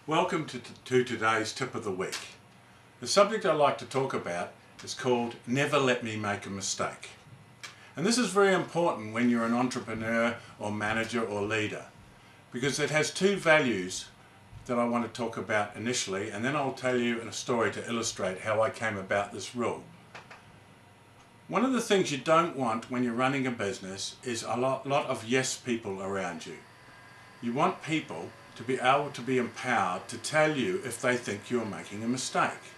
Welcome to today's tip of the week. The subject I'd like to talk about is called Never Let Me Make a Mistake. And this is very important when you're an entrepreneur or manager or leader, because it has two values that I want to talk about initially, and then I'll tell you a story to illustrate how I came about this rule. One of the things you don't want when you're running a business is a lot of yes people around you. You want people to be able to be empowered to tell you if they think you're making a mistake.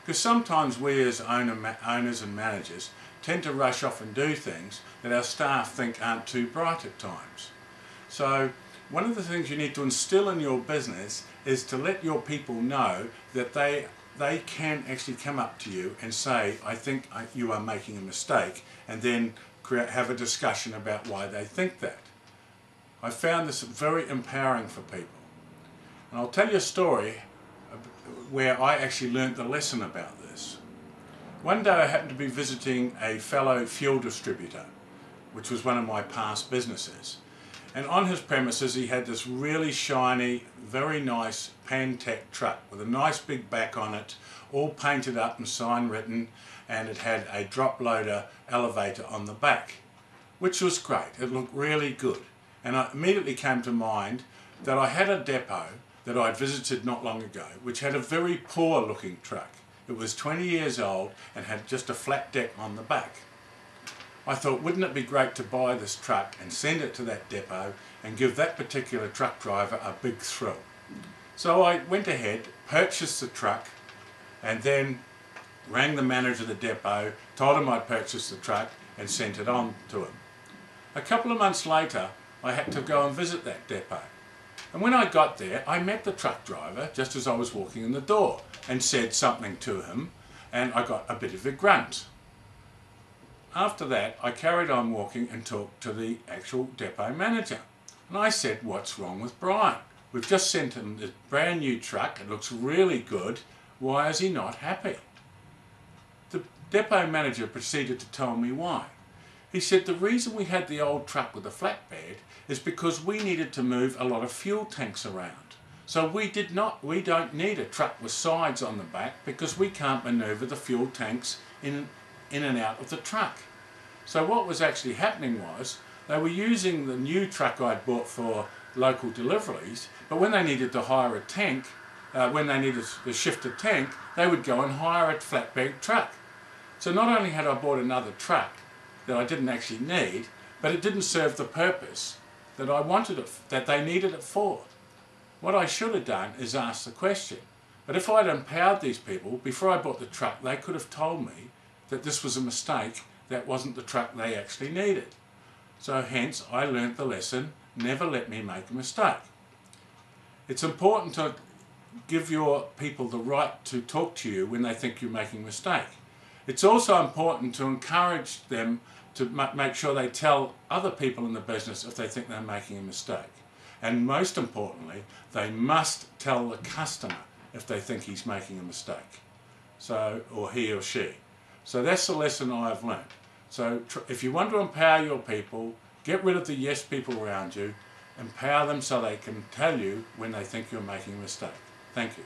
Because sometimes we as owners and managers tend to rush off and do things that our staff think aren't too bright at times. So one of the things you need to instill in your business is to let your people know that they can actually come up to you and say, I think you are making a mistake, and then have a discussion about why they think that. I found this very empowering for people. And I'll tell you a story where I actually learnt the lesson about this. One day I happened to be visiting a fellow fuel distributor, which was one of my past businesses. And on his premises he had this really shiny, very nice Pantech truck with a nice big back on it, all painted up and sign written, and it had a drop loader elevator on the back, which was great. It looked really good. And it immediately came to mind that I had a depot that I'd visited not long ago, which had a very poor looking truck. It was 20 years old and had just a flat deck on the back. I thought, wouldn't it be great to buy this truck and send it to that depot and give that particular truck driver a big thrill? So I went ahead, purchased the truck, and then rang the manager of the depot, told him I'd purchased the truck and sent it on to him. A couple of months later, I had to go and visit that depot. And when I got there, I met the truck driver just as I was walking in the door and said something to him, and I got a bit of a grunt. After that, I carried on walking and talked to the actual depot manager. And I said, what's wrong with Brian? We've just sent him this brand new truck, it looks really good, why is he not happy? The depot manager proceeded to tell me why. He said the reason we had the old truck with a flatbed is because we needed to move a lot of fuel tanks around. So we don't need a truck with sides on the back because we can't manoeuvre the fuel tanks in and out of the truck. So what was actually happening was they were using the new truck I'd bought for local deliveries, but when they needed to hire a tank, when they needed to shift a tank, they would go and hire a flatbed truck. So not only had I bought another truck that I didn't actually need, but it didn't serve the purpose that I wanted it, that they needed it for. What I should have done is ask the question. But if I'd empowered these people, before I bought the truck, they could have told me that this was a mistake, that wasn't the truck they actually needed. So hence, I learnt the lesson, never let me make a mistake. It's important to give your people the right to talk to you when they think you're making a mistake. It's also important to encourage them to make sure they tell other people in the business if they think they're making a mistake. And most importantly, they must tell the customer if they think he's making a mistake, or he or she. So that's the lesson I've learned. So if you want to empower your people, get rid of the yes people around you, empower them so they can tell you when they think you're making a mistake. Thank you.